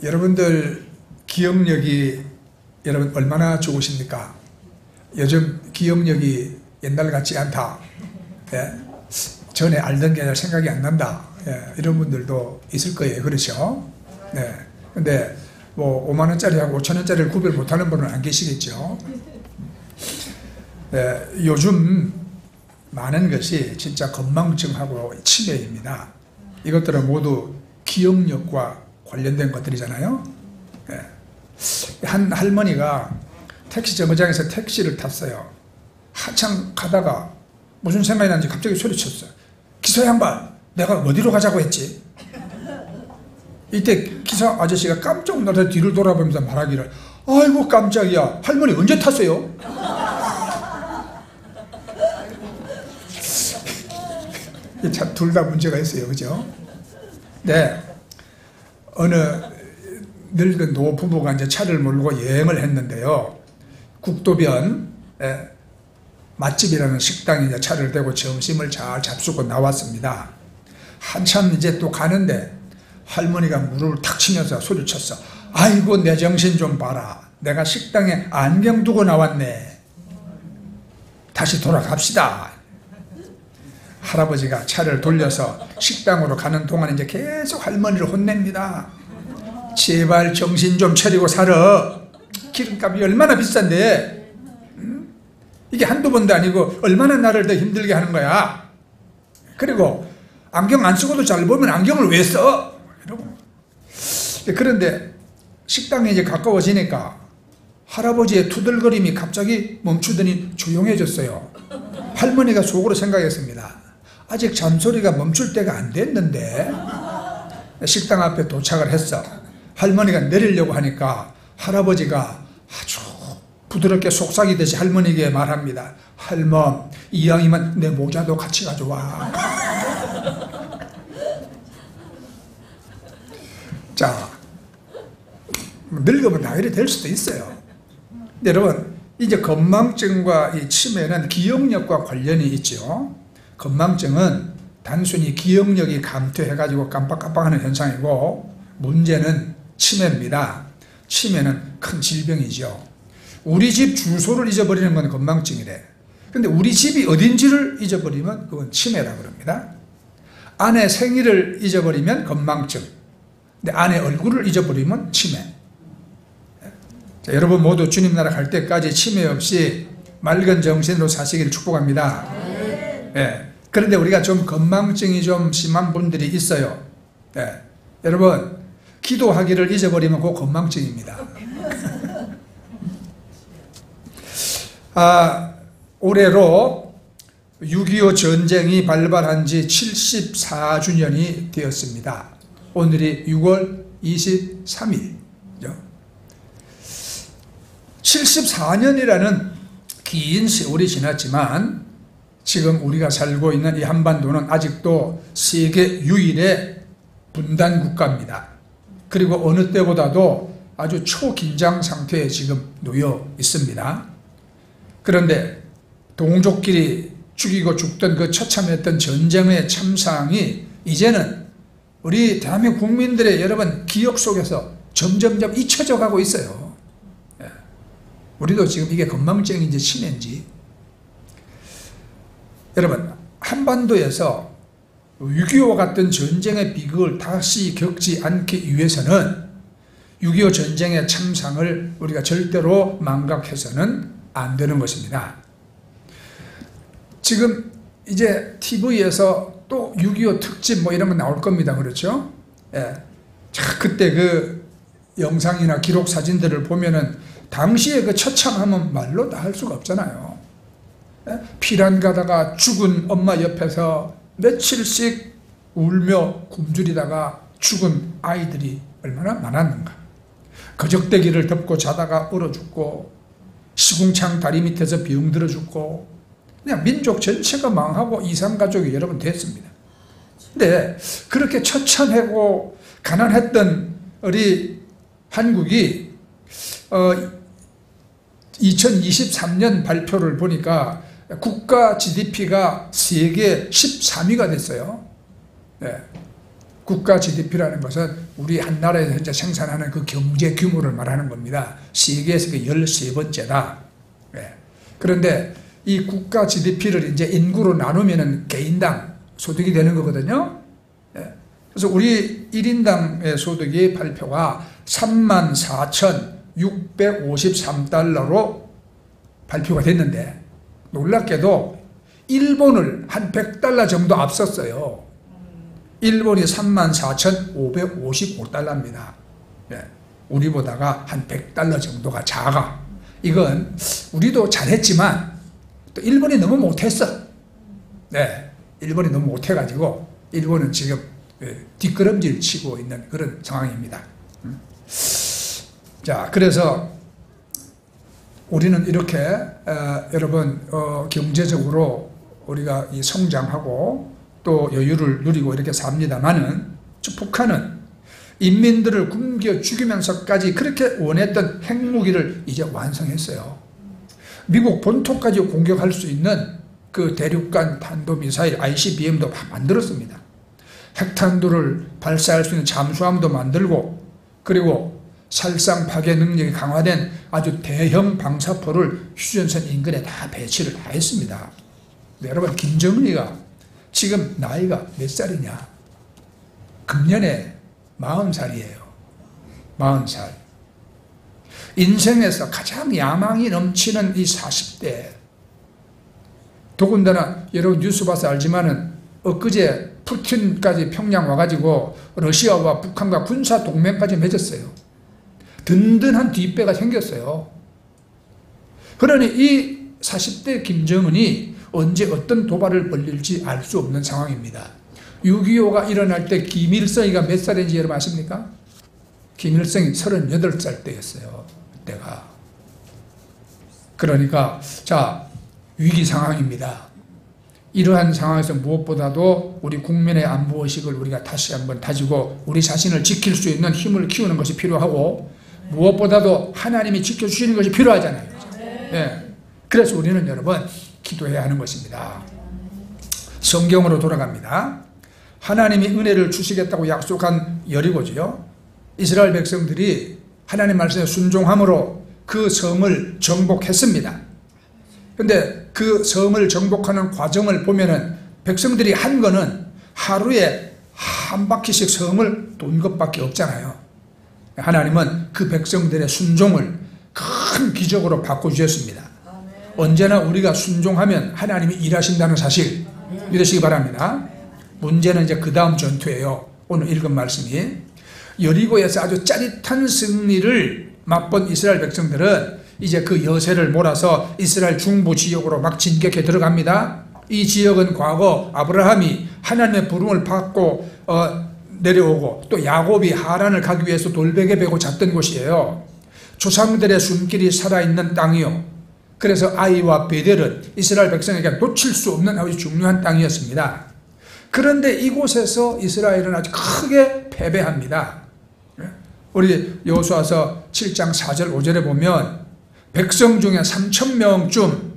여러분들 기억력이 여러분 얼마나 좋으십니까? 요즘 기억력이 옛날 같지 않다. 예? 전에 알던 게 생각이 안 난다. 예, 이런 분들도 있을 거예요. 그렇죠? 네. 근데 뭐 5만 원짜리하고 5천 원짜리를 구별 못하는 분은 안 계시겠죠? 네, 요즘 많은 것이 진짜 건망증하고 치매입니다. 이것들은 모두 기억력과 관련된 것들이잖아요. 네. 한 할머니가 택시 정거장에서 택시를 탔어요. 한참 가다가 무슨 생각이 났는지 갑자기 소리쳤어요. 기사 양반, 내가 어디로 가자고 했지? 이때 기사 아저씨가 깜짝 놀라서 뒤를 돌아보면서 말하기를, 아이고 깜짝이야, 할머니 언제 탔어요? 참 둘 다 문제가 있어요. 그죠? 네. 어느 늙은 노부부가 이제 차를 몰고 여행을 했는데요. 국도변 맛집이라는 식당에 이제 차를 대고 점심을 잘 잡수고 나왔습니다. 한참 이제 또 가는데 할머니가 무릎을 탁 치면서 소리쳤어. 아이고 내 정신 좀 봐라. 내가 식당에 안경 두고 나왔네. 다시 돌아갑시다. 할아버지가 차를 돌려서 식당으로 가는 동안 이제 계속 할머니를 혼냅니다. 제발 정신 좀 차리고 살아. 기름값이 얼마나 비싼데, 이게 한두 번도 아니고 얼마나 나를 더 힘들게 하는 거야. 그리고 안경 안 쓰고도 잘 보면 안경을 왜 써? 이러고. 그런데 식당에 이제 가까워지니까 할아버지의 투덜거림이 갑자기 멈추더니 조용해졌어요. 할머니가 속으로 생각했습니다. 아직 잔소리가 멈출 때가 안 됐는데. 식당 앞에 도착을 했어. 할머니가 내리려고 하니까 할아버지가 아주 부드럽게 속삭이듯이 할머니에게 말합니다. 할멈, 이왕이면 내 모자도 같이 가져와. 자, 늙으면 다 이래 될 수도 있어요. 근데 여러분, 이제 건망증과 이 치매는 기억력과 관련이 있죠. 건망증은 단순히 기억력이 감퇴해가지고 깜빡깜빡하는 현상이고, 문제는 치매입니다. 치매는 큰 질병이죠. 우리 집 주소를 잊어버리는 건 건망증이래. 근데 우리 집이 어딘지를 잊어버리면 그건 치매라고 그럽니다. 아내 생일을 잊어버리면 건망증. 근데 아내 얼굴을 잊어버리면 치매. 자, 여러분 모두 주님 나라 갈 때까지 치매 없이 맑은 정신으로 사시기를 축복합니다. 네. 그런데 우리가 좀 건망증이 좀 심한 분들이 있어요. 네. 여러분, 기도하기를 잊어버리면 그 건망증입니다. 올해로 6.25 전쟁이 발발한 지 74주년이 되었습니다. 오늘이 6월 23일이죠. 74년이라는 긴 세월이 지났지만 지금 우리가 살고 있는 이 한반도는 아직도 세계 유일의 분단 국가입니다. 그리고 어느 때보다도 아주 초긴장 상태에 지금 놓여 있습니다. 그런데 동족끼리 죽이고 죽던 그 처참했던 전쟁의 참상이 이제는 우리 대한민국 국민들의 여러분 기억 속에서 점점점 잊혀져 가고 있어요. 우리도 지금 이게 건망증인지 치매인지. 여러분, 한반도에서 6.25 같은 전쟁의 비극을 다시 겪지 않기 위해서는 6.25 전쟁의 참상을 우리가 절대로 망각해서는 안 되는 것입니다. 지금 이제 TV에서 또 6.25 특집 뭐 이런 거 나올 겁니다. 그렇죠? 예. 자, 그때 그 영상이나 기록 사진들을 보면은 당시의 그 처참함은 말로 다 할 수가 없잖아요. 예? 피란 가다가 죽은 엄마 옆에서 며칠씩 울며 굶주리다가 죽은 아이들이 얼마나 많았는가. 거적대기를 덮고 자다가 얼어 죽고, 시궁창 다리 밑에서 병들어 죽고, 그냥 민족 전체가 망하고 이산가족이 여러분 됐습니다. 근데 그렇게 처참하고 가난했던 우리 한국이 2023년 발표를 보니까 국가 GDP가 세계 13위가 됐어요. 네. 국가 GDP라는 것은 우리 한 나라에서 현재 생산하는 그 경제 규모를 말하는 겁니다. 세계에서 그 13번째다. 예. 그런데 이 국가 GDP를 이제 인구로 나누면은 개인당 소득이 되는 거거든요. 예. 그래서 우리 1인당의 소득이 발표가 34,653달러로 발표가 됐는데 놀랍게도 일본을 한 100달러 정도 앞섰어요. 일본이 34,555달러입니다. 네. 우리보다가 한 100달러 정도가 작아. 이건 우리도 잘했지만 또 일본이 너무 못했어. 네. 일본이 너무 못해가지고 일본은 지금 뒷걸음질 치고 있는 그런 상황입니다. 자, 그래서 우리는 이렇게 여러분 경제적으로 우리가 이 성장하고 또 여유를 누리고 이렇게 삽니다만은 북한은 인민들을 굶겨 죽이면서까지 그렇게 원했던 핵무기를 이제 완성했어요. 미국 본토까지 공격할 수 있는 그 대륙간 탄도미사일 ICBM도 만들었습니다. 핵탄두를 발사할 수 있는 잠수함도 만들고, 그리고 살상 파괴 능력이 강화된 아주 대형 방사포를 휴전선 인근에 다 배치를 다 했습니다. 네, 여러분, 김정은이가 지금 나이가 몇 살이냐? 금년에 40살이에요. 40살. 인생에서 가장 야망이 넘치는 이 40대. 더군다나 여러분 뉴스 봐서 알지만은 엊그제 푸틴까지 평양 와가지고 러시아와 북한과 군사 동맹까지 맺었어요. 든든한 뒷배가 생겼어요. 그러니 이 40대 김정은이 언제 어떤 도발을 벌릴지 알 수 없는 상황입니다. 6.25가 일어날 때 김일성이가 몇 살인지 여러분 아십니까? 김일성이 38살 때였어요. 그때가. 그러니까 자, 위기 상황입니다. 이러한 상황에서 무엇보다도 우리 국민의 안보의식을 우리가 다시 한번 다지고 우리 자신을 지킬 수 있는 힘을 키우는 것이 필요하고, 무엇보다도 하나님이 지켜주시는 것이 필요하잖아요. 네. 그래서 우리는 여러분 기도해야 하는 것입니다. 성경으로 돌아갑니다. 하나님이 은혜를 주시겠다고 약속한 여리고지요. 이스라엘 백성들이 하나님 말씀에 순종함으로 그 성을 정복했습니다. 근데 그 성을 정복하는 과정을 보면은 백성들이 한 거는 하루에 한 바퀴씩 성을 돈 것밖에 없잖아요. 하나님은 그 백성들의 순종을 큰 기적으로 바꿔주셨습니다. 언제나 우리가 순종하면 하나님이 일하신다는 사실 믿으시기 바랍니다. 문제는 이제 그 다음 전투예요. 오늘 읽은 말씀이 여리고에서 아주 짜릿한 승리를 맛본 이스라엘 백성들은 이제 그 여세를 몰아서 이스라엘 중부 지역으로 막 진격해 들어갑니다. 이 지역은 과거 아브라함이 하나님의 부름을 받고 내려오고 또 야곱이 하란을 가기 위해서 돌베개 베고 잤던 곳이에요. 조상들의 숨길이 살아있는 땅이요. 그래서 아이와 베델은 이스라엘 백성에게 놓칠 수 없는 아주 중요한 땅이었습니다. 그런데 이곳에서 이스라엘은 아주 크게 패배합니다. 우리 여호수아서 7장 4절 5절에 보면 백성 중에 3,000명쯤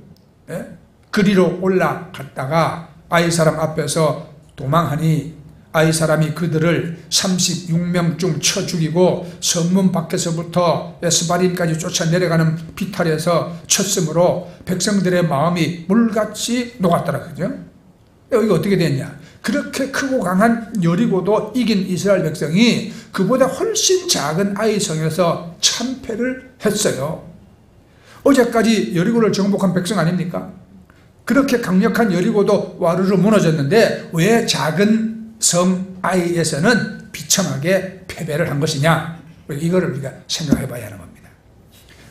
그리로 올라갔다가 아이 사람 앞에서 도망하니 아이 사람이 그들을 36명쯤 쳐 죽이고 성문 밖에서부터 스바림까지 쫓아 내려가는 비탈에서 쳤으므로 백성들의 마음이 물같이 녹았더라. 그죠? 여기가 어떻게 됐냐? 그렇게 크고 강한 여리고도 이긴 이스라엘 백성이 그보다 훨씬 작은 아이 성에서 참패를 했어요. 어제까지 여리고를 정복한 백성 아닙니까? 그렇게 강력한 여리고도 와르르 무너졌는데 왜 작은 성 아이에서는 비참하게 패배를 한 것이냐? 이거를 우리가 생각해 봐야 하는 겁니다.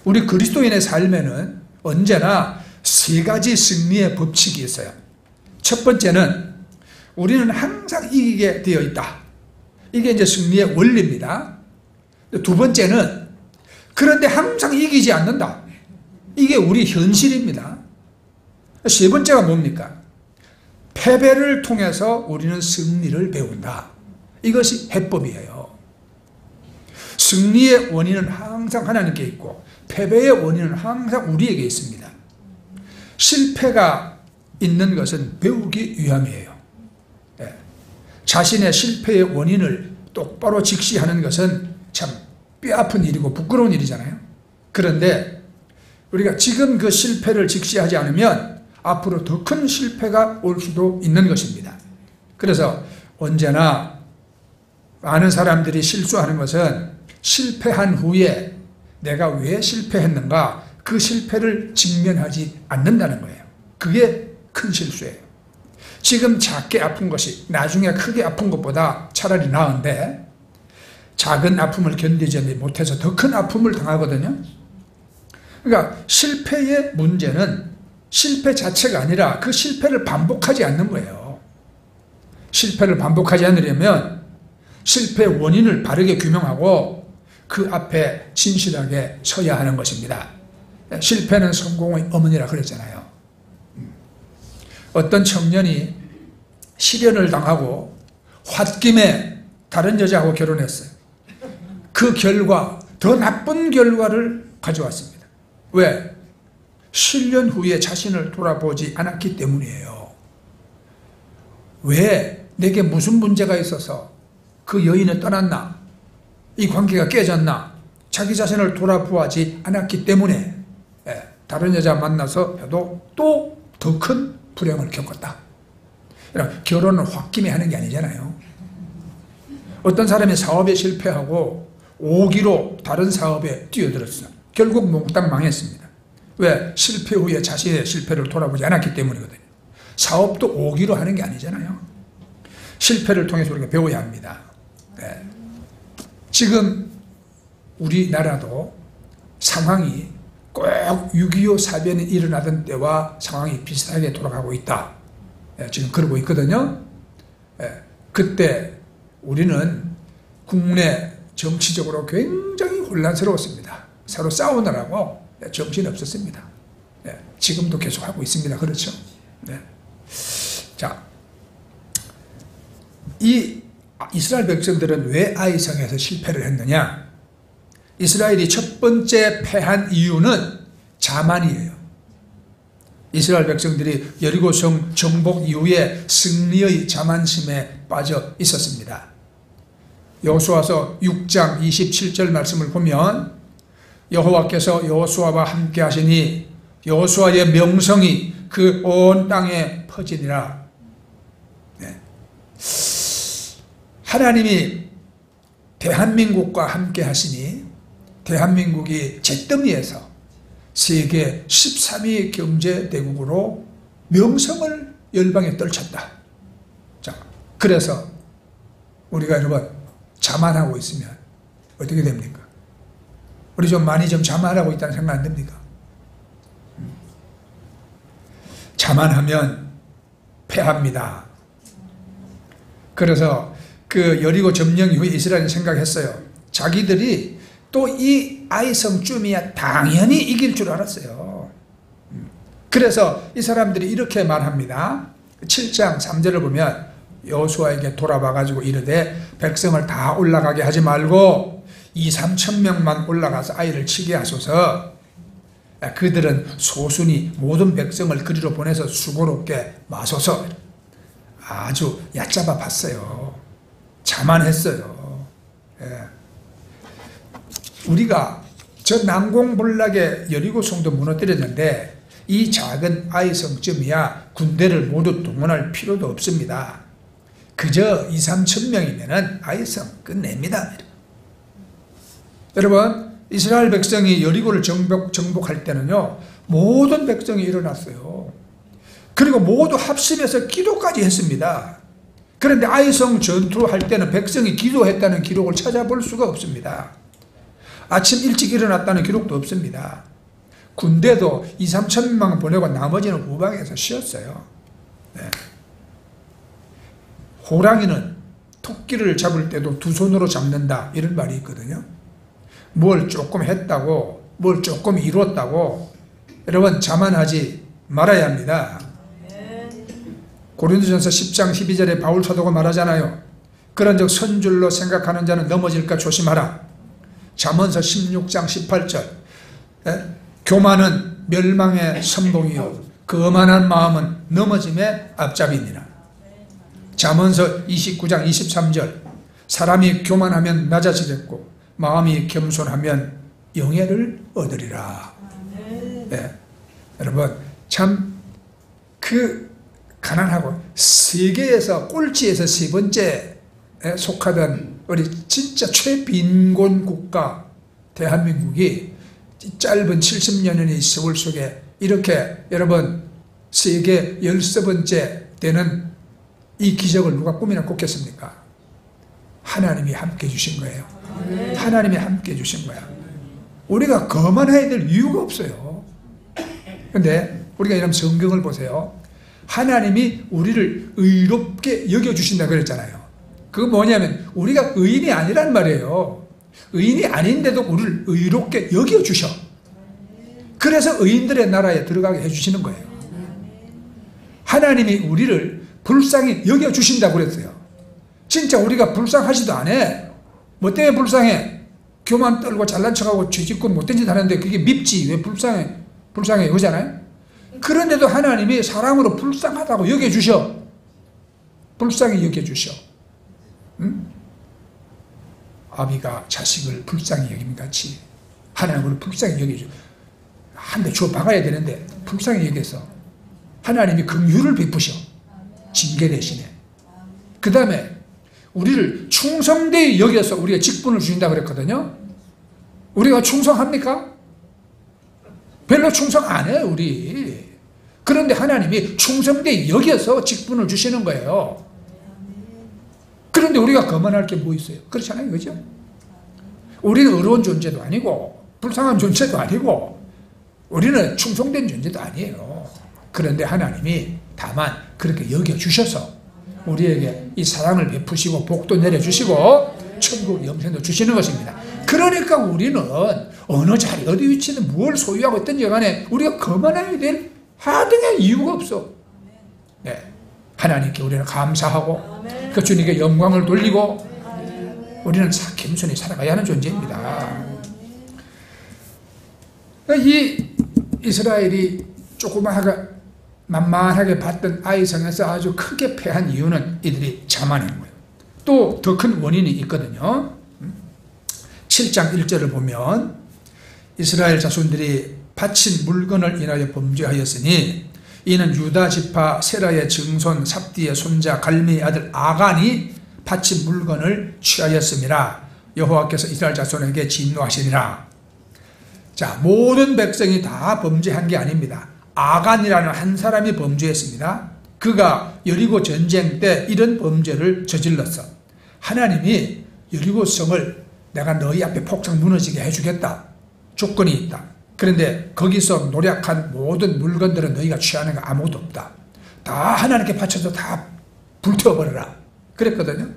우리 그리스도인의 삶에는 언제나 세 가지 승리의 법칙이 있어요. 첫 번째는 우리는 항상 이기게 되어 있다. 이게 이제 승리의 원리입니다. 두 번째는 그런데 항상 이기지 않는다. 이게 우리 현실입니다. 세 번째가 뭡니까? 패배를 통해서 우리는 승리를 배운다. 이것이 해법이에요. 승리의 원인은 항상 하나님께 있고 패배의 원인은 항상 우리에게 있습니다. 실패가 있는 것은 배우기 위함이에요. 자신의 실패의 원인을 똑바로 직시하는 것은 참 뼈아픈 일이고 부끄러운 일이잖아요. 그런데 우리가 지금 그 실패를 직시하지 않으면 앞으로 더 큰 실패가 올 수도 있는 것입니다. 그래서 언제나 많은 사람들이 실수하는 것은 실패한 후에 내가 왜 실패했는가 그 실패를 직면하지 않는다는 거예요. 그게 큰 실수예요. 지금 작게 아픈 것이 나중에 크게 아픈 것보다 차라리 나은데 작은 아픔을 견디지 못해서 더 큰 아픔을 당하거든요. 그러니까 실패의 문제는 실패 자체가 아니라 그 실패를 반복하지 않는 거예요. 실패를 반복하지 않으려면 실패의 원인을 바르게 규명하고 그 앞에 진실하게 서야 하는 것입니다. 실패는 성공의 어머니라 그랬잖아요. 어떤 청년이 실연을 당하고 홧김에 다른 여자하고 결혼했어요. 그 결과 더 나쁜 결과를 가져왔습니다. 왜? 실연 후에 자신을 돌아보지 않았기 때문이에요. 왜? 내게 무슨 문제가 있어서 그 여인은 떠났나? 이 관계가 깨졌나? 자기 자신을 돌아보지 않았기 때문에 다른 여자 만나서 해도 또 더 큰 불행을 겪었다. 결혼을 홧김에 하는 게 아니잖아요. 어떤 사람이 사업에 실패하고 오기로 다른 사업에 뛰어들었어요. 결국 몽땅 망했습니다. 왜? 실패 후에 자신의 실패를 돌아보지 않았기 때문이거든요. 사업도 오기로 하는 게 아니잖아요. 실패를 통해서 우리가 배워야 합니다. 네. 지금 우리나라도 상황이 꼭 6.25 사변이 일어나던 때와 상황이 비슷하게 돌아가고 있다. 지금 그러고 있거든요. 그때 우리는 국내 정치적으로 굉장히 혼란스러웠습니다. 서로 싸우느라고 정신이 없었습니다. 지금도 계속 하고 있습니다. 그렇죠? 자, 이 이스라엘 백성들은 왜 아이성에서 실패를 했느냐? 이스라엘이 첫 번째 패한 이유는 자만이에요. 이스라엘 백성들이 여리고성 정복 이후에 승리의 자만심에 빠져 있었습니다. 여호수아서 6장 27절 말씀을 보면 여호와께서 여호수아와 함께 하시니 여호수아의 명성이 그 온 땅에 퍼지니라. 하나님이 대한민국과 함께 하시니 대한민국이 잿더미에서 세계 13위 경제대국으로 명성을 열방에 떨쳤다. 자, 그래서 우리가 여러분 자만하고 있으면 어떻게 됩니까? 우리 좀 많이 좀 자만하고 있다는 생각 안 듭니까? 자만하면 패합니다. 그래서 그 여리고 점령 이후에 이스라엘은 생각했어요. 자기들이 또 이 아이성쯤이야 당연히 이길 줄 알았어요. 그래서 이 사람들이 이렇게 말합니다. 7장 3절을 보면 여호수아에게 돌아와가지고 이르되 백성을 다 올라가게 하지 말고 2-3천 명만 올라가서 아이를 치게 하소서. 그들은 소순이 모든 백성을 그리로 보내서 수고롭게 마소서. 아주 얕잡아 봤어요. 자만했어요. 우리가 저 난공불락의 여리고성도 무너뜨렸는데 이 작은 아이성쯤이야 군대를 모두 동원할 필요도 없습니다. 그저 2-3천 명이면 아이성 끝냅니다. 여러분, 이스라엘 백성이 여리고를 정복할 때는요 모든 백성이 일어났어요. 그리고 모두 합심해서 기도까지 했습니다. 그런데 아이성 전투할 때는 백성이 기도했다는 기록을 찾아볼 수가 없습니다. 아침 일찍 일어났다는 기록도 없습니다. 군대도 2-3천 명 보내고 나머지는 후방에서 쉬었어요. 호랑이는 토끼를 잡을 때도 두 손으로 잡는다 이런 말이 있거든요. 뭘 조금 했다고 뭘 조금 이뤘다고 여러분 자만하지 말아야 합니다. 고린도전서 10장 12절에 바울 사도가 말하잖아요. 그런즉 선줄로 생각하는 자는 넘어질까 조심하라. 잠언서 16장 18절 교만은 멸망의 선봉이요 그 엄한한 마음은 넘어짐의 앞잡이니라. 잠언서 29장 23절 사람이 교만하면 낮아지겠고 마음이 겸손하면 영예를 얻으리라. 네. 여러분 참 그 가난하고 세계에서 꼴찌에서 세 번째에 속하던 우리 진짜 최빈곤 국가 대한민국이 짧은 70년의 세월 속에 이렇게 여러분 세계 13번째 되는 이 기적을 누가 꿈이나 꿨겠습니까? 하나님이 함께 해주신 거예요. 하나님이 함께 해주신 거야. 우리가 거만해야 될 이유가 없어요. 근데 우리가 이런 성경을 보세요. 하나님이 우리를 의롭게 여겨주신다 그랬잖아요. 그거 뭐냐면 우리가 의인이 아니란 말이에요. 의인이 아닌데도 우리를 의롭게 여겨주셔. 그래서 의인들의 나라에 들어가게 해주시는 거예요. 하나님이 우리를 불쌍히 여겨주신다고 그랬어요. 진짜 우리가 불쌍하지도 않아. 뭐 때문에 불쌍해? 교만 떨고 잘난 척하고 죄짓고 못된 짓 하는데 그게 밉지. 왜 불쌍해? 불쌍해 그러잖아요. 그런데도 하나님이 사람으로 불쌍하다고 여겨주셔. 불쌍히 여겨주셔. 응? 아비가 자식을 불쌍히 여김 같이 하나님을 불쌍히 여겨줘. 한 대 주워 박아야 되는데 불쌍히 여겨서 하나님이 긍휼을 베푸셔. 징계 대신에. 그 다음에 우리를 충성되이 여겨서 우리가 직분을 주신다 그랬거든요. 우리가 충성합니까? 별로 충성 안 해요 우리. 그런데 하나님이 충성되이 여겨서 직분을 주시는 거예요. 그런데 우리가 거만할 게 뭐 있어요? 그렇잖아요, 그죠? 우리는 어려운 존재도 아니고 불쌍한 존재도 아니고 우리는 충성된 존재도 아니에요. 그런데 하나님이 다만 그렇게 여겨주셔서 우리에게 이 사랑을 베푸시고 복도 내려주시고 천국 영생도 주시는 것입니다. 그러니까 우리는 어느 자리 어디 위치든 무엇을 소유하고 있든지 간에 우리가 거만해야 될 하등의 이유가 없어. 네. 하나님께 우리는 감사하고 그 주님께 영광을 돌리고 우리는 겸손히 살아가야 하는 존재입니다. 이 이스라엘이 조그마하게 만만하게 봤던 아이성에서 아주 크게 패한 이유는 이들이 자만한 거예요. 또 더 큰 원인이 있거든요. 7장 1절을 보면 이스라엘 자손들이 바친 물건을 인하여 범죄하였으니 이는 유다 지파 세라의 증손 삽디의 손자 갈미의 아들 아간이 바친 물건을 취하였음이라. 여호와께서 이스라엘 자손에게 진노하시니라. 자, 모든 백성이 다 범죄한 게 아닙니다. 아간이라는 한 사람이 범죄했습니다. 그가 여리고 전쟁 때 이런 범죄를 저질렀어. 하나님이 여리고 성을 내가 너희 앞에 폭삭 무너지게 해주겠다. 조건이 있다. 그런데 거기서 노력한 모든 물건들은 너희가 취하는 거 아무것도 없다. 다 하나님께 바쳐서 다 불태워버려라. 그랬거든요.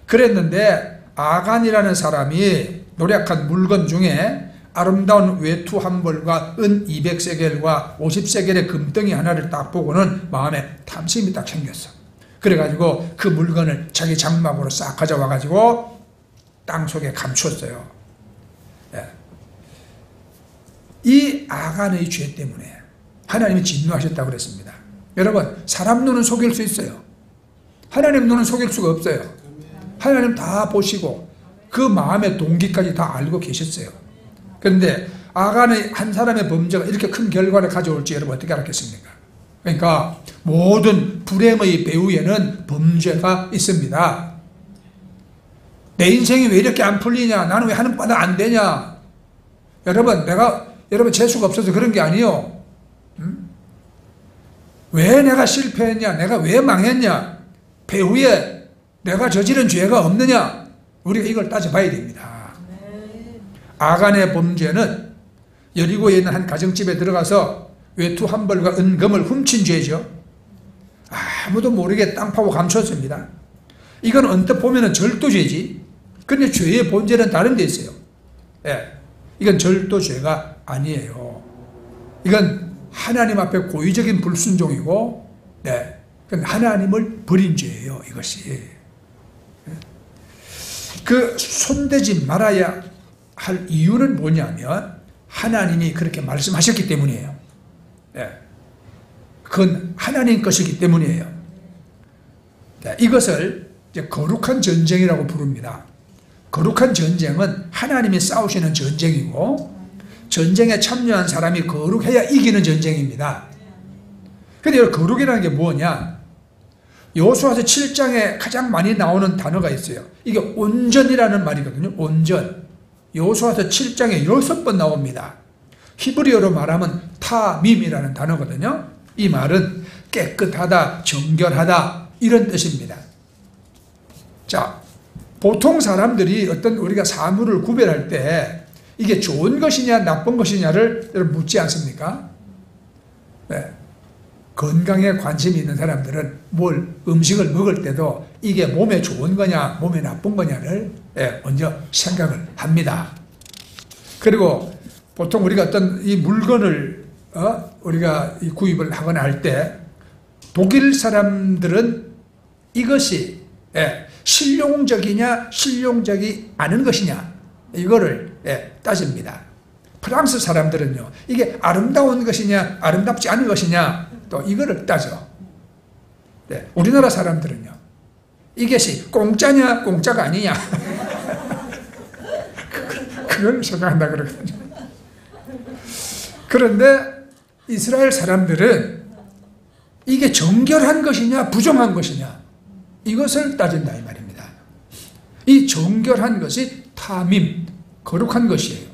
그랬는데 아간이라는 사람이 노력한 물건 중에 아름다운 외투 한 벌과 은 200세겔과 50세겔의 금덩이 하나를 딱 보고는 마음에 탐심이 딱 생겼어. 그래가지고 그 물건을 자기 장막으로 싹 가져와가지고 땅속에 감추었어요. 예. 이 아간의 죄 때문에 하나님이 진노하셨다고 그랬습니다. 여러분, 사람 눈은 속일 수 있어요. 하나님 눈은 속일 수가 없어요. 하나님 다 보시고 그 마음의 동기까지 다 알고 계셨어요. 그런데 아간의 한 사람의 범죄가 이렇게 큰 결과를 가져올지 여러분 어떻게 알았겠습니까? 그러니까 모든 불행의 배후에는 범죄가 있습니다. 내 인생이 왜 이렇게 안 풀리냐? 나는 왜 하는 바다 안 되냐? 여러분 재수가 없어서 그런 게 아니에요. 왜 내가 실패했냐? 내가 왜 망했냐? 배후에 내가 저지른 죄가 없느냐? 우리가 이걸 따져봐야 됩니다. 아간의 범죄는 여리고에 있는 한 가정집에 들어가서 외투 한 벌과 은금을 훔친 죄죠. 아무도 모르게 땅 파고 감췄습니다. 이건 언뜻 보면 절도죄지. 그런데 죄의 본질은 다른 데 있어요. 예, 이건 절도죄가 아니에요. 이건 하나님 앞에 고의적인 불순종이고, 네, 그건 하나님을 버린 죄예요. 이것이. 그 손대지 말아야 할 이유는 뭐냐면 하나님이 그렇게 말씀하셨기 때문이에요. 예. 그건 하나님 것이기 때문이에요. 이것을 이제 거룩한 전쟁이라고 부릅니다. 거룩한 전쟁은 하나님이 싸우시는 전쟁이고 전쟁에 참여한 사람이 거룩해야 이기는 전쟁입니다. 그런데 거룩이라는 게 뭐냐? 여호수아서 7장에 가장 많이 나오는 단어가 있어요. 이게 온전이라는 말이거든요. 온전. 여호수아서 7장에 6번 나옵니다. 히브리어로 말하면 타밈이라는 단어거든요. 이 말은 깨끗하다, 정결하다 이런 뜻입니다. 자, 보통 사람들이 어떤 우리가 사물을 구별할 때 이게 좋은 것이냐 나쁜 것이냐를 묻지 않습니까? 네. 건강에 관심이 있는 사람들은 음식을 먹을 때도 이게 몸에 좋은 거냐 몸에 나쁜 거냐를 먼저 생각을 합니다. 그리고 보통 우리가 어떤 이 물건을 우리가 구입을 하거나 할 때 독일 사람들은 이것이 실용적이냐 실용적이 않은 것이냐 이거를 따집니다. 프랑스 사람들은요 이게 아름다운 것이냐 아름답지 않은 것이냐 또 이거를 따져. 우리나라 사람들은요 이것이 공짜냐 공짜가 아니냐 그걸 생각한다 그러거든요. 그런데 이스라엘 사람들은 이게 정결한 것이냐 부정한 것이냐 이것을 따진다 이 말입니다. 이 정결한 것이 타밈, 거룩한 것이에요.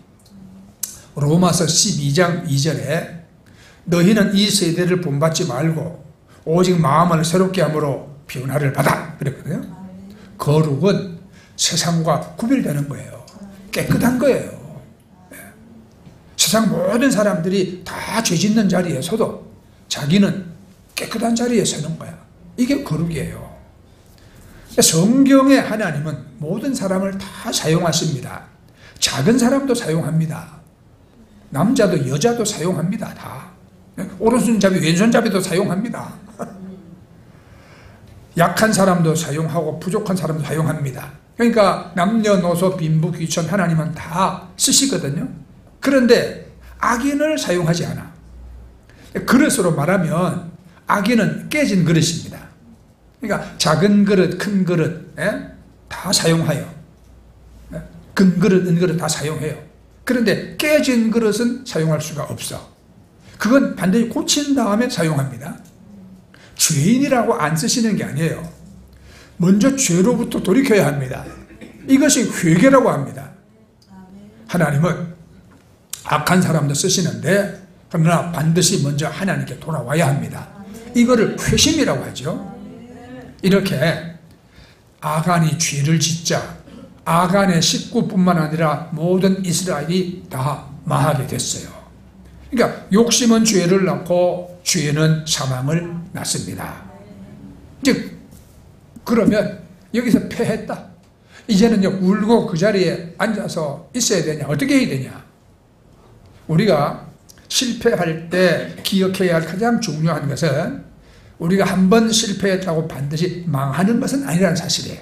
로마서 12장 2절에 너희는 이 세대를 본받지 말고 오직 마음을 새롭게 함으로 변화를 받아 그랬거든요. 거룩은 세상과 구별되는 거예요. 깨끗한 거예요. 세상 모든 사람들이 다 죄 짓는 자리에 서도 자기는 깨끗한 자리에 서는 거야. 이게 거룩이에요. 성경의 하나님은 모든 사람을 다 사용하십니다. 작은 사람도 사용합니다. 남자도 여자도 사용합니다. 다. 오른손잡이 왼손잡이도 사용합니다. 약한 사람도 사용하고 부족한 사람도 사용합니다. 그러니까 남녀노소 빈부 귀천 하나님은 다 쓰시거든요. 그런데 악인을 사용하지 않아. 그릇으로 말하면 악인은 깨진 그릇입니다. 그러니까 작은 그릇, 큰 그릇 다 사용하여 큰 그릇, 은 그릇 다 사용해요. 그런데 깨진 그릇은 사용할 수가 없어. 그건 반드시 고친 다음에 사용합니다. 죄인이라고 안 쓰시는 게 아니에요. 먼저 죄로부터 돌이켜야 합니다. 이것이 회개라고 합니다. 하나님은 악한 사람도 쓰시는데 그러나 반드시 먼저 하나님께 돌아와야 합니다. 이거를 회심이라고 하죠. 이렇게 아간이 죄를 짓자 아간의 식구뿐만 아니라 모든 이스라엘이 다 망하게 됐어요. 그러니까 욕심은 죄를 낳고 죄는 사망을 낳습니다. 이제 그러면 여기서 패했다. 이제는 울고 그 자리에 앉아서 있어야 되냐 어떻게 해야 되냐. 우리가 실패할 때 기억해야 할 가장 중요한 것은 우리가 한번 실패했다고 반드시 망하는 것은 아니라는 사실이에요.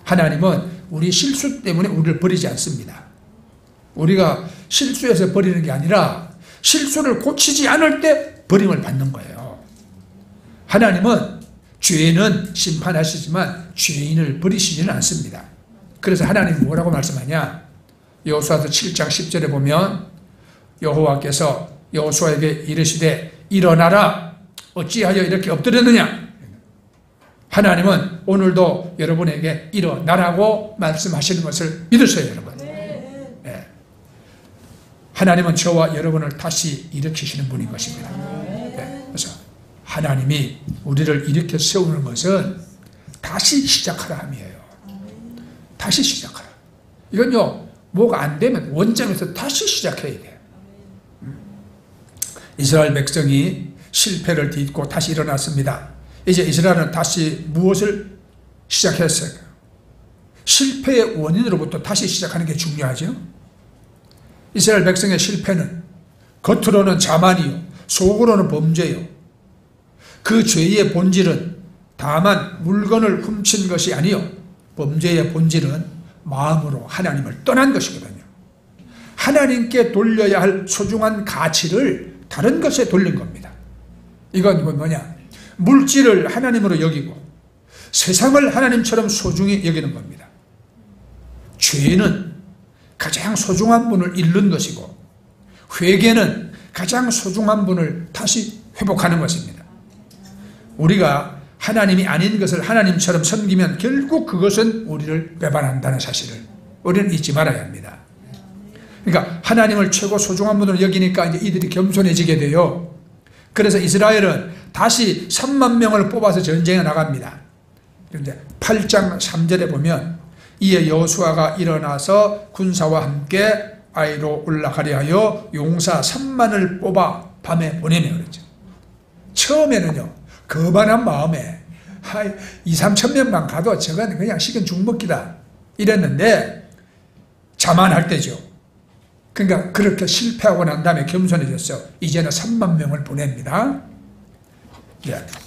하나님은 우리 실수 때문에 우리를 버리지 않습니다. 우리가 실수해서 버리는 게 아니라 실수를 고치지 않을 때 버림을 받는 거예요. 하나님은 죄는 심판하시지만 죄인을 버리시지는 않습니다. 그래서 하나님이 뭐라고 말씀하냐. 여호수아서 7장 10절에 보면 여호와께서 여호수아에게 이르시되 일어나라 어찌하여 이렇게 엎드렸느냐. 하나님은 오늘도 여러분에게 일어나라고 말씀하시는 것을 믿으세요 여러분. 네. 하나님은 저와 여러분을 다시 일으키시는 분인 것입니다. 네. 그래서 하나님이 우리를 일으켜 세우는 것은 다시 시작하라 함이에요. 다시 시작하라. 이건요 뭐가 안 되면 원점에서 다시 시작해야 돼요. 이스라엘 백성이 실패를 딛고 다시 일어났습니다. 이제 이스라엘은 다시 무엇을 시작했어요? 실패의 원인으로부터 다시 시작하는 게 중요하죠. 이스라엘 백성의 실패는 겉으로는 자만이요 속으로는 범죄요. 그 죄의 본질은 다만 물건을 훔친 것이 아니요 범죄의 본질은 마음으로 하나님을 떠난 것이거든요. 하나님께 돌려야 할 소중한 가치를 다른 것에 돌린 겁니다. 이건 뭐냐? 물질을 하나님으로 여기고 세상을 하나님처럼 소중히 여기는 겁니다. 죄는 가장 소중한 분을 잃는 것이고 회개는 가장 소중한 분을 다시 회복하는 것입니다. 우리가 하나님이 아닌 것을 하나님처럼 섬기면 결국 그것은 우리를 배반한다는 사실을 우리는 잊지 말아야 합니다. 그러니까 하나님을 최고 소중한 분으로 여기니까 이제 이들이 겸손해지게 돼요. 그래서 이스라엘은 다시 3만 명을 뽑아서 전쟁에 나갑니다. 그런데 8장 3절에 보면 이에 여호수아가 일어나서 군사와 함께 아이로 올라가려 하여 용사 3만을 뽑아 밤에 보내며 그랬죠. 처음에는요 거만한 마음에 2, 3천 명만 가도 저건 그냥 식은 죽먹기다 이랬는데 자만할 때죠. 그러니까 그렇게 실패하고 난 다음에 겸손해졌어요. 이제는 3만 명을 보냅니다.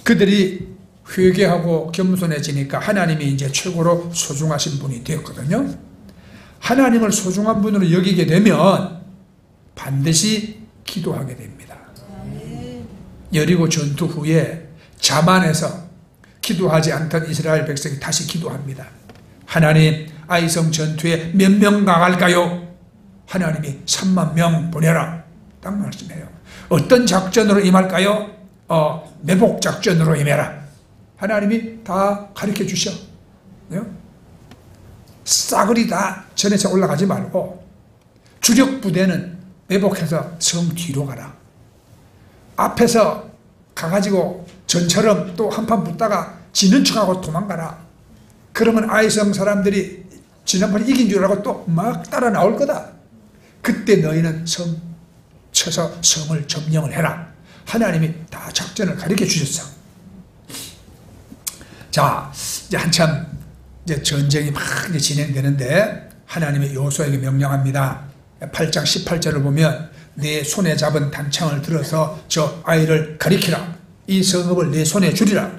그들이 회개하고 겸손해지니까 하나님이 이제 최고로 소중하신 분이 되었거든요. 하나님을 소중한 분으로 여기게 되면 반드시 기도하게 됩니다. 여리고 전투 후에 자만해서 기도하지 않던 이스라엘 백성이 다시 기도합니다. 하나님, 아이성 전투에 몇 명 나갈까요? 하나님이 3만 명 보내라 딱 말씀해요. 어떤 작전으로 임할까요? 매복 작전으로 임해라. 하나님이 다 가르쳐 주셔. 싸그리 다 전에서 올라가지 말고 주력 부대는 매복해서 성 뒤로 가라. 앞에서 가가지고 전처럼 또 한판 붙다가 지는 척하고 도망가라. 그러면 아이성 사람들이 지난번에 이긴 줄 알고 또 막 따라 나올 거다. 그때 너희는 성 쳐서 성을 점령을 해라. 하나님이 다 작전을 가르쳐 주셨어. 자, 이제 한참 이제 전쟁이 막 이제 진행되는데 하나님이 여호수아에게 명령합니다. 8장 18절을 보면 내 손에 잡은 단창을 들어서 저 아이를 가리키라. 이 성읍을 내 손에 주리라.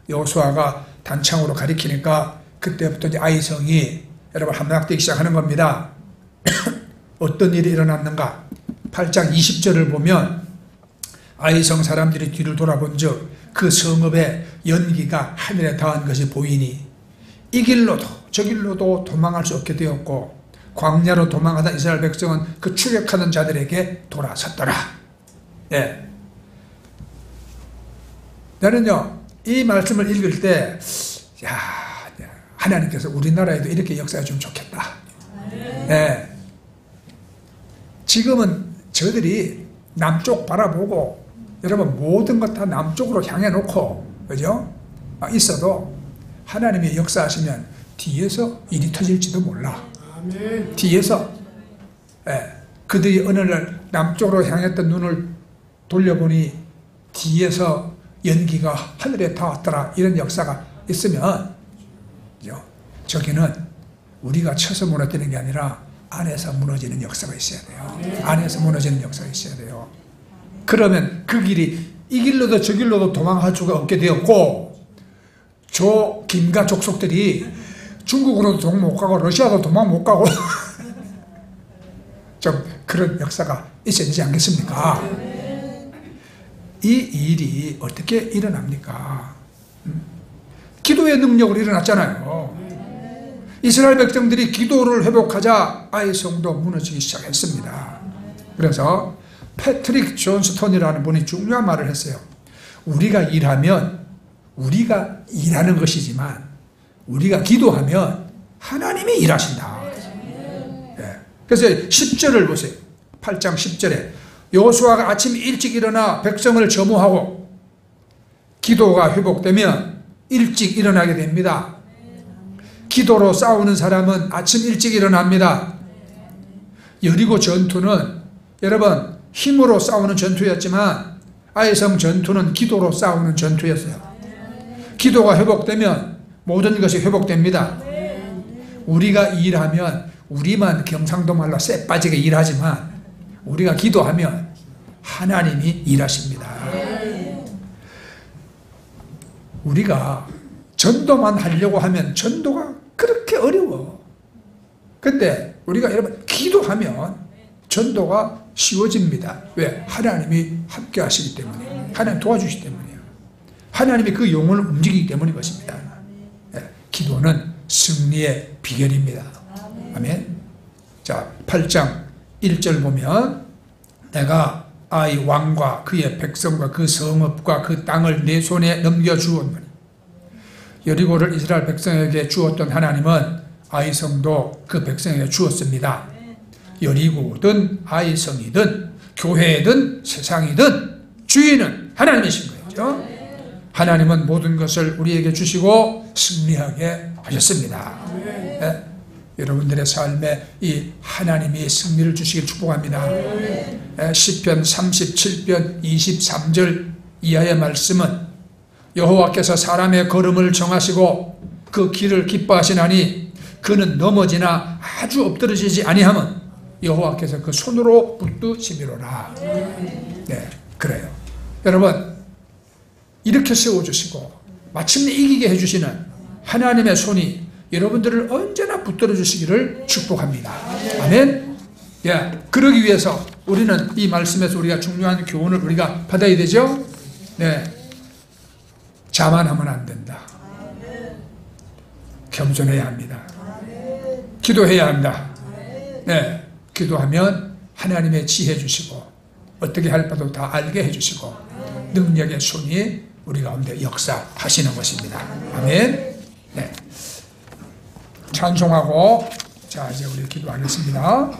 여호수아가 단창으로 가리키니까 그때부터 이제 아이성이 여러분 함락되기 시작하는 겁니다. 어떤 일이 일어났는가? 8장 20절을 보면 아이성 사람들이 뒤를 돌아본 즉 그 성읍의 연기가 하늘에 닿은 것이 보이니 이 길로도 저 길로도 도망할 수 없게 되었고 광야로 도망하던 이스라엘 백성은 그 추격하는 자들에게 돌아섰더라. 예. 나는요 이 말씀을 읽을 때 하나님께서 우리나라에도 이렇게 역사해 주면 좋겠다. 예. 지금은 저들이 남쪽 바라보고 여러분 모든 것 다 남쪽으로 향해 놓고 그죠? 있어도 하나님의 역사하시면 뒤에서 일이 터질지도 몰라. 아멘. 뒤에서 그들이 어느 날 남쪽으로 향했던 눈을 돌려보니 뒤에서 연기가 하늘에 닿았더라. 이런 역사가 있으면 그죠? 저기는 우리가 쳐서 무너지는 게 아니라 안에서 무너지는 역사가 있어야 돼요. 안에서 무너지는 역사가 있어야 돼요. 그러면 그 길이 이 길로도 저 길로도 도망할 수가 없게 되었고 저 김가 족속들이 중국으로도 도망 못 가고 러시아도 도망 못 가고 좀 그런 역사가 있어야 되지 않겠습니까? 이 일이 어떻게 일어납니까? 기도의 능력으로 일어났잖아요. 이스라엘 백성들이 기도를 회복하자 아이성도 무너지기 시작했습니다. 그래서 패트릭 존스톤이라는 분이 중요한 말을 했어요. 우리가 일하면 우리가 일하는 것이지만 우리가 기도하면 하나님이 일하신다. 네. 그래서 10절을 보세요. 8장 10절에 여호수아가 아침 일찍 일어나 백성을 점호하고 기도가 회복되면 일찍 일어나게 됩니다. 기도로 싸우는 사람은 아침 일찍 일어납니다. 여리고 전투는 여러분 힘으로 싸우는 전투였지만 아이성 전투는 기도로 싸우는 전투였어요. 기도가 회복되면 모든 것이 회복됩니다. 우리가 일하면 우리만 경상도 말로 쎄 빠지게 일하지만 우리가 기도하면 하나님이 일하십니다. 우리가 전도만 하려고 하면 전도가 그렇게 어려워. 근데 우리가 여러분 기도하면 전도가 쉬워집니다. 왜? 하나님이 함께 하시기 때문에 하나님 도와주시기 때문이에요. 하나님이 그 영혼을 움직이기 때문인 것입니다. 기도는 승리의 비결입니다. 아멘. 자, 8장 1절 보면 내가 아이 왕과 그의 백성과 그 성읍과 그 땅을 내 손에 넘겨주었노니. 여리고를 이스라엘 백성에게 주었던 하나님은 아이 성도 그 백성에게 주었습니다. 여리고든 아이 성이든 교회든 세상이든 주인은 하나님이신 거죠. 하나님은 모든 것을 우리에게 주시고 승리하게 하셨습니다. 네? 여러분들의 삶에 이 하나님이 승리를 주시길 축복합니다. 시편 37편 23절 이하의 말씀은 여호와께서 사람의 걸음을 정하시고 그 길을 기뻐하시나니 그는 넘어지나 아주 엎드러지지 아니함은 여호와께서 그 손으로 붙드시미로라. 네, 그래요. 여러분, 이렇게 세워주시고 마침내 이기게 해주시는 하나님의 손이 여러분들을 언제나 붙들어 주시기를 축복합니다. 아멘. 예, 그러기 위해서 우리는 이 말씀에서 우리가 중요한 교훈을 우리가 받아야 되죠. 네, 자만하면 안 된다. 겸손해야 합니다. 기도해야 한다. 네, 기도하면 하나님의 지혜 주시고 어떻게 할 바도 다 알게 해주시고 능력의 손이 우리 가운데 역사하시는 것입니다. 아멘. 네. 찬송하고 자 이제 우리 기도하겠습니다.